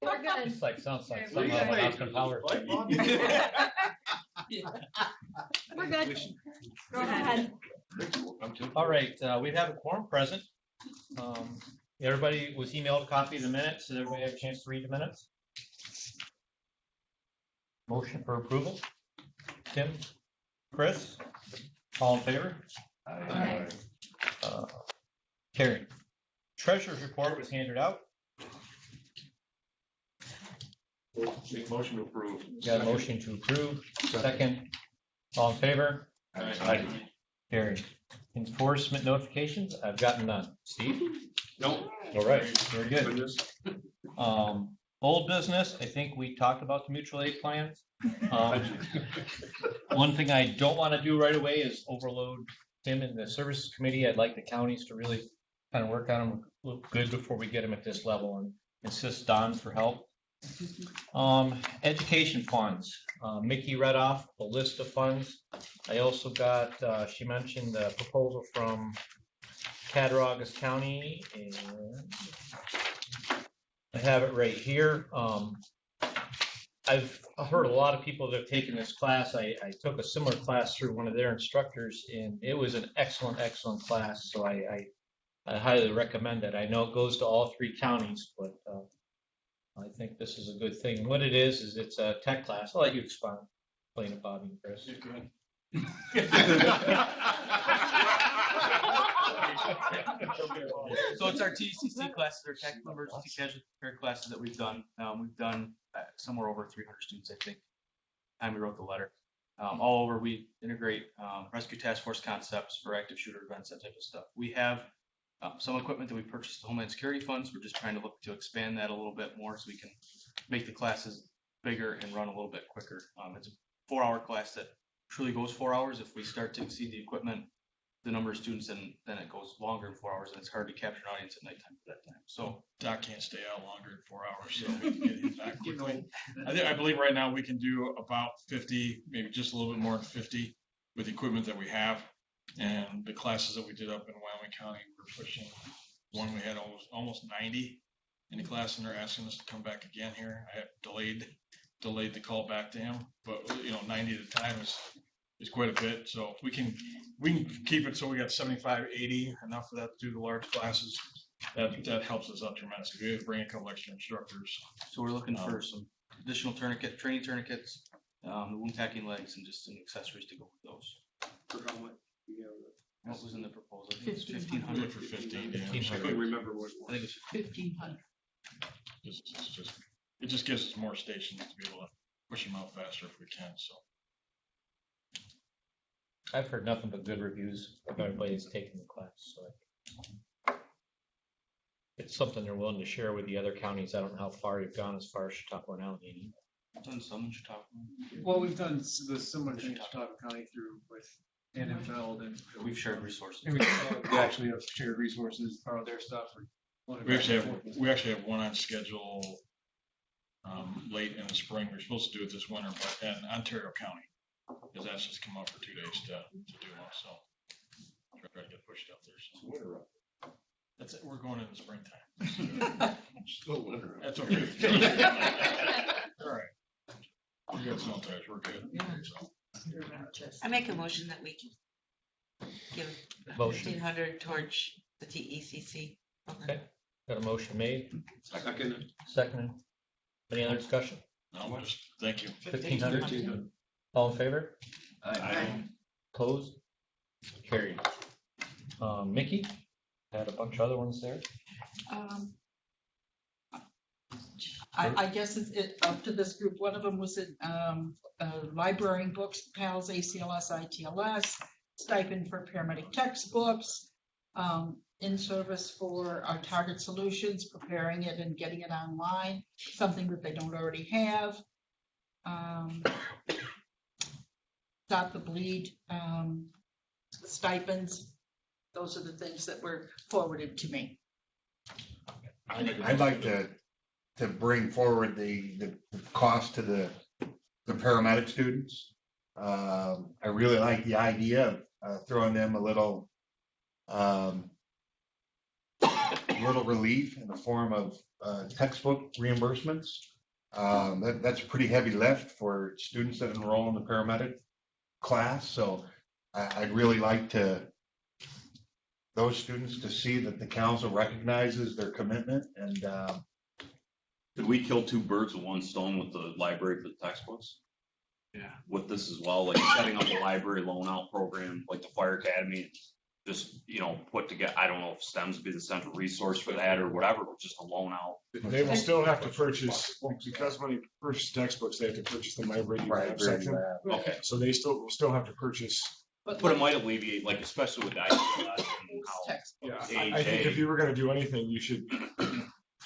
We're good. It's like, sounds like We're something out of good. Austin Power. We're good. Go ahead. All right, we have a quorum present. Everybody was emailed a copy of the minutes. Did everybody have a chance to read the minutes? Motion for approval. Tim? Chris? All in favor? Aye. Carried. Treasurer's report was handed out. Make motion to approve. Got a motion to approve. Second. All in favor? Aye. Carried. Enforcement notifications, I've gotten none. Steve? Nope. All right, very good. Old business, I think we talked about the mutual aid plans. One thing I don't want to do right away is overload Tim and the services committee. I'd like the counties to really kind of work on them look good before we get them at this level and insist Don for help. Education funds. Mickey read off a list of funds. I also got, she mentioned the proposal from Cattaraugus County, and I have it right here. I've heard a lot of people that have taken this class. I took a similar class through one of their instructors, and it was an excellent class. So I highly recommend it. I know it goes to all 3 counties, but I think this is a good thing. What it is it's a tech class. I'll let you explain it, Bobby and Chris. So it's our TCC classes, our Technical Emergency Casualty Care classes that we've done. We've done somewhere over 300 students, I think, time we wrote the letter. All over, we integrate rescue task force concepts for active shooter events, that type of stuff. We have some equipment that we purchased the Homeland Security funds. We're just trying to look to expand that a little bit more so we can make the classes bigger and run a little bit quicker. It's a 4-hour class that truly goes 4 hours. If we start to exceed the equipment, the number of students, and then it goes longer than 4 hours, and it's hard to capture an audience at nighttime for that time. So Doc can't stay out longer than 4 hours, so we can get him back quickly. I believe right now we can do about 50, maybe just a little bit more than 50 with the equipment that we have. And the classes that we did up in Wyoming County, we're pushing one. We had almost 90 in the class, and they're asking us to come back again here. I have delayed the call back to him, but 90 at a time is quite a bit. So if we can keep it so we got 75, 80, enough for that to do the large classes. That helps us out tremendously. We have to bring a couple extra instructors. So we're looking for some additional training tourniquets, the wound packing legs, and just some accessories to go with those. For how much? What was in the proposal? I think it was 1,500 Good for 15. Yeah. I couldn't remember what it I think was. it's 1,500. It just gives us more stations to be able to push them out faster if we can. So I've heard nothing but good reviews of everybody that's taken the class. So it's something they're willing to share with the other counties. I don't know how far you've gone as far as Chautauqua and Allegheny. I've done some in Chautauqua. Well, we've done the similar thing in Chautauqua County through with Annenfeld, and We've shared resources. we actually have shared resources, borrow their stuff. we actually have one on schedule late in the spring. We're supposed to do it this winter, but in Ontario County, because that's just come up for 2 days to do one. So try to get pushed out there. So that's it. We're going in the springtime. Still winter. That's okay. All right. We got snow tires. We're good. So. I make a motion that we give Motion. 1,500 towards the TECC. Okay. Got a motion made. Seconded. Any other discussion? No, just thank you. 1,500. All in favor? Aye. Opposed? Carried. Mickey had a bunch of other ones there. I guess it's up to this group. One of them was in library and books, PALS, ACLS, ITLS, stipend for paramedic textbooks, in service for our target solutions, preparing it and getting it online, something that they don't already have. Stop the bleed, stipends. Those are the things that were forwarded to me. I'd like to bring forward the cost to the paramedic students. I really like the idea of throwing them a little little relief in the form of textbook reimbursements. That's a pretty heavy lift for students that enroll in the paramedic class. So I'd really like those students to see that the council recognizes their commitment and Could we kill two birds with one stone with the library for the textbooks? Yeah. With this as well, like setting up a library loan out program, like the fire academy, just, put together, I don't know if STEMS would be the central resource for that or whatever, but just a loan out. They will still have to purchase, because when you purchase textbooks, they have to purchase the library lab section. Okay. So they will still have to purchase. But it might alleviate, like, especially with the ICLS and how Text. Yeah, I think if you were gonna do anything, you should,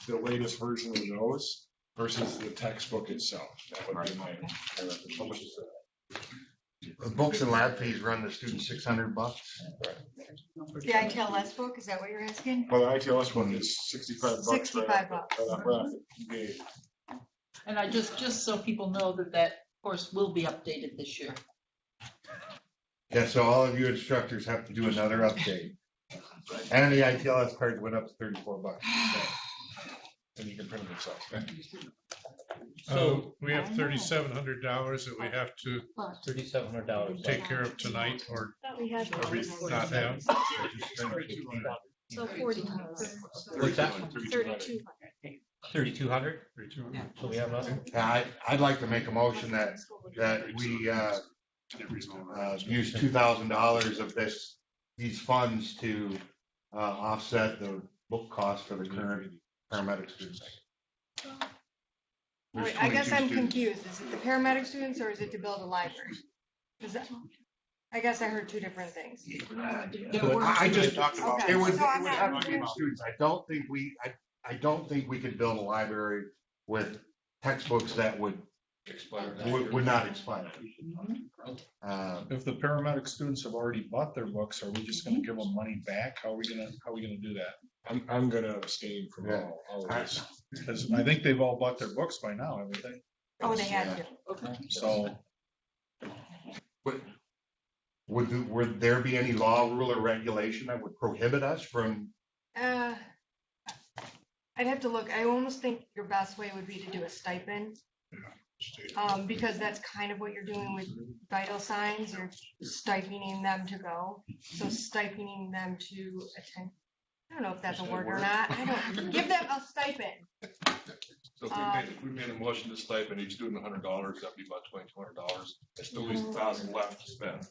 the latest version of those versus the textbook itself. That would be my recommendation. the books and lab fees run the students $600. The ITLS book, is that what you're asking? Well, the ITLS one is $65. $65. And I just so people know that course will be updated this year. Yeah, so all of you instructors have to do another update. And the ITLS cards went up to $34. And you can print them yourself. So we have $3,700 that we have to $3,700. take care of tonight, or We had we not have. So 40. What's that? 32. 3,200? So we have nothing? Yeah, I'd like to make a motion that we use $2,000 of these funds to offset the book cost for the current paramedic students. There's Wait, I guess 22 I'm students. confused. Is it the paramedic students or is it to build a library? I guess I heard two different things. I just talked about, Okay. it would So I'm have not- to be the students. I don't think we could build a library with textbooks that would not expire. If the paramedic students have already bought their books, are we just gonna give them money back? How are we gonna do that? I'm gonna abstain from Yeah. all of this. Because I think they've all bought their books by now, haven't they? Oh, they had to. So Would there be any law, rule, or regulation that would prohibit us from? I'd have to look. I almost think your best way would be to do a stipend. Because that's kind of what you're doing with vital signs. You're stipending them to go. So stipending them to attend. I don't know if that's a word or not. I don't give them a stipend. So if we made a motion to stipend each student $100, that'd be about $2,200. It still leaves $1,000 left to spend.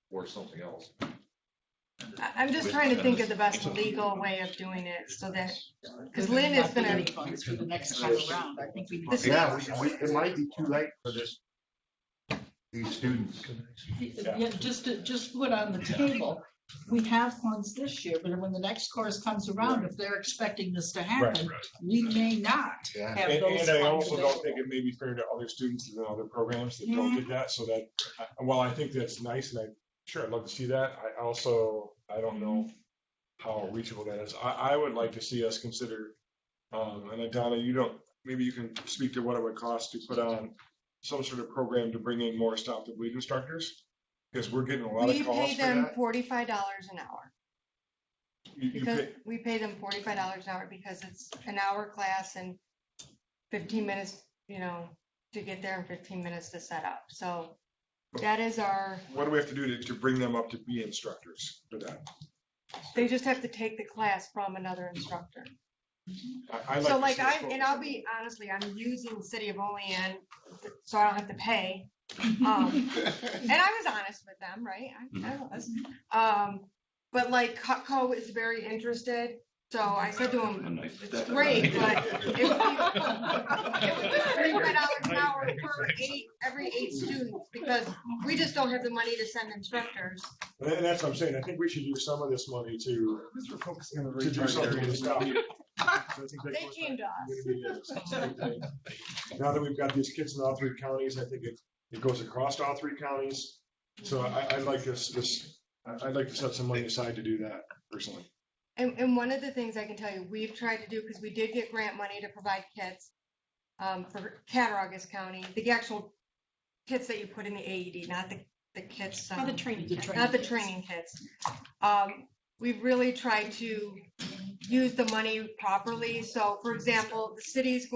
Or something else. I'm just trying to think of the best legal way of doing it so that, because Lynn is Not gonna. any funds for the next time around. I think we need. Yeah, it might be too late for these students. Yeah, just put on the table, we have funds this year, but when the next course comes around, if they're expecting this to happen, we may not Yeah. have those And I funds also don't available. think it may be fair to other students and other programs that don't get that, so that, while I think that's nice, and I'd love to see that, I don't know how reachable that is. I would like to see us consider, and then Donna, maybe you can speak to what it would cost to put on some sort of program to bring in more Stop the Bleed instructors, because we're getting a lot We of calls pay for them that. $45 an hour. You Because pay- we pay them $45 an hour because it's an hour class and 15 minutes, to get there and 15 minutes to set up. So that is What do we have to do to bring them up to be instructors for that? they just have to take the class from another instructor. I'd So like to see us and I'll be honestly, I'm using the city of Olean, so I don't have to pay. And I was honest with them, right? I was. But like Cutco is very interested, so I said to him, it's great, but it would be $35 an hour per every 8 students, because we just don't have the money to send instructors. And that's what I'm saying. I think we should use some of this money to do something to stop. They came to us. Now that we've got these kids in all 3 counties, I think it goes across all 3 counties. So I'd like I'd like to set some money aside to do that personally. And one of the things I can tell you, we've tried to do, because we did get grant money to provide kits for Cattaraugus County, the actual kits that you put in the AED, not the kits. Not the training Not the training kits. We've really tried to use the money properly. So for example, the city's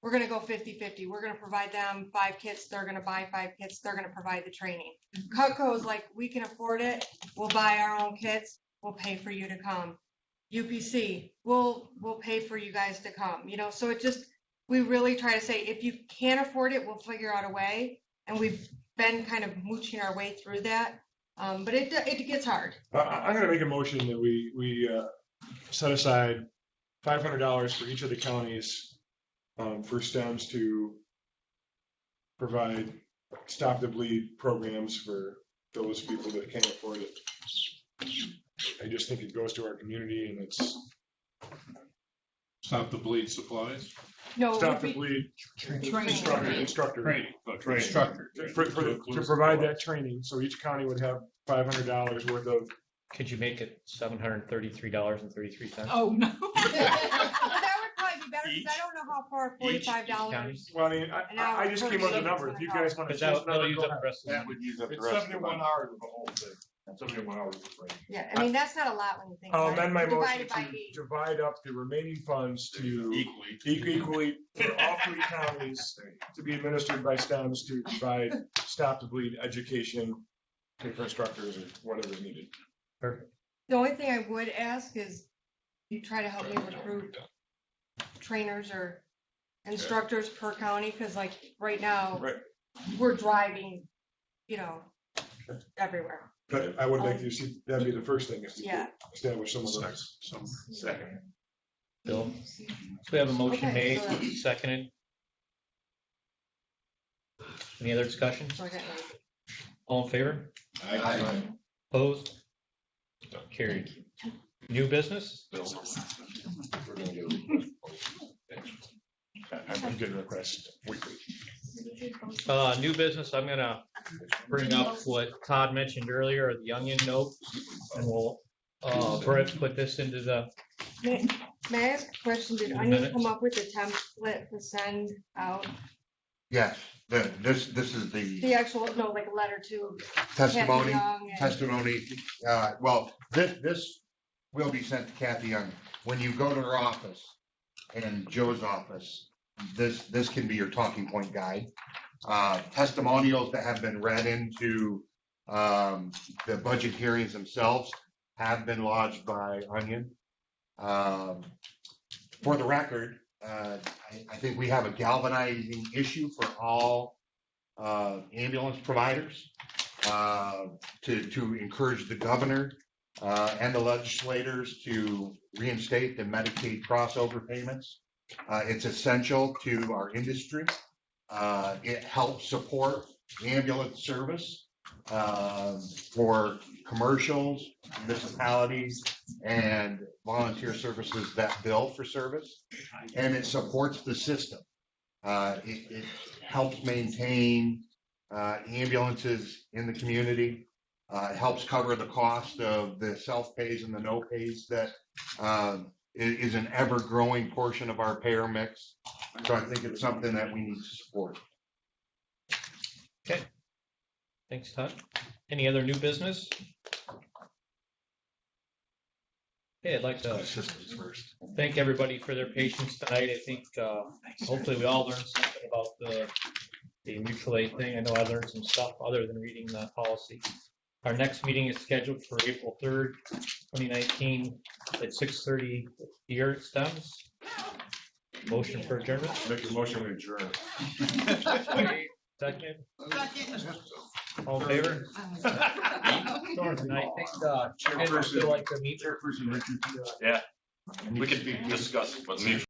we're gonna go 50-50. We're gonna provide them 5 kits, they're gonna buy 5 kits, they're gonna provide the training. Cutco is like, we can afford it, we'll buy our own kits, we'll pay for you to come. UPC, we'll pay for you guys to come, you know, so we really try to say, if you can't afford it, we'll figure out a way. And we've been kind of mooching our way through that. But it gets hard. I'm gonna make a motion that we set aside $500 for each of the counties for STEMs to provide Stop the Bleed programs for those people that can't afford it. I just think it goes to our community and it's Stop the Bleed supplies. No, Stop the Bleed instructor. Training. To provide that training, so each county would have $500 worth of. Could you make it $733.33? Oh, no. That would probably be better because I don't know how far $45. Well, I mean, I just came up with a number. If you guys want to Because choose that'll another, use go up ahead. the rest of the That money. would use up the It's rest of the 71 money. hours of the whole thing. 71 hours of training. Yeah, I mean, that's not a lot when you think I'll about it. amend my motion Divided by to 8. divide up the remaining funds to equally for all 3 counties to be administered by STEMs to provide Stop the Bleed education to instructors or whatever is needed. Perfect. The only thing I would ask is you try to help me recruit trainers or instructors per county, because like right now, Right. we're driving, you know, everywhere. But I would like to see, that'd be the first thing, is to Yeah. establish some of those. Second. Bill? So we have a motion Okay, made, so- seconded. Any other discussion? So I got All in favor? Aye. Opposed? Carried. New business? We're gonna get a request. I'm getting requests weekly. New business, I'm gonna bring up what Todd mentioned earlier, the Onion note, and we'll, Brett put this into the, May I ask a question? Did Onion come up with a template to send out? Yes, this is The actual, no, like a letter to testimony, Kathy Young and- testimony. Well, this will be sent to Kathy Young. When you go to her office and Joe's office, this can be your talking point guide. Testimonials that have been read into the budget hearings themselves have been lodged by Onion. For the record, I think we have a galvanizing issue for all ambulance providers to encourage the governor and the legislators to reinstate the Medicaid crossover payments. It's essential to our industry. It helps support ambulance service for commercials, municipalities, and volunteer services that bill for service. And it supports the system. It helps maintain ambulances in the community. It helps cover the cost of the self-pays and the no-pays that is an ever-growing portion of our payer mix. So I think it's something that we need to support. okay. Thanks, Todd. Any other new business? Okay, I'd like to thank everybody for their patience tonight. I think hopefully we all learned something about the mutual aid thing. I know I learned some stuff other than reading the policy. Our next meeting is scheduled for April 3rd, 2019 at 6:30 here at STEMS. Motion for adjournment? Make a motion to adjourn. Second? All in favor? And I think Chairperson would like to meet. Yeah, we could discuss it, but me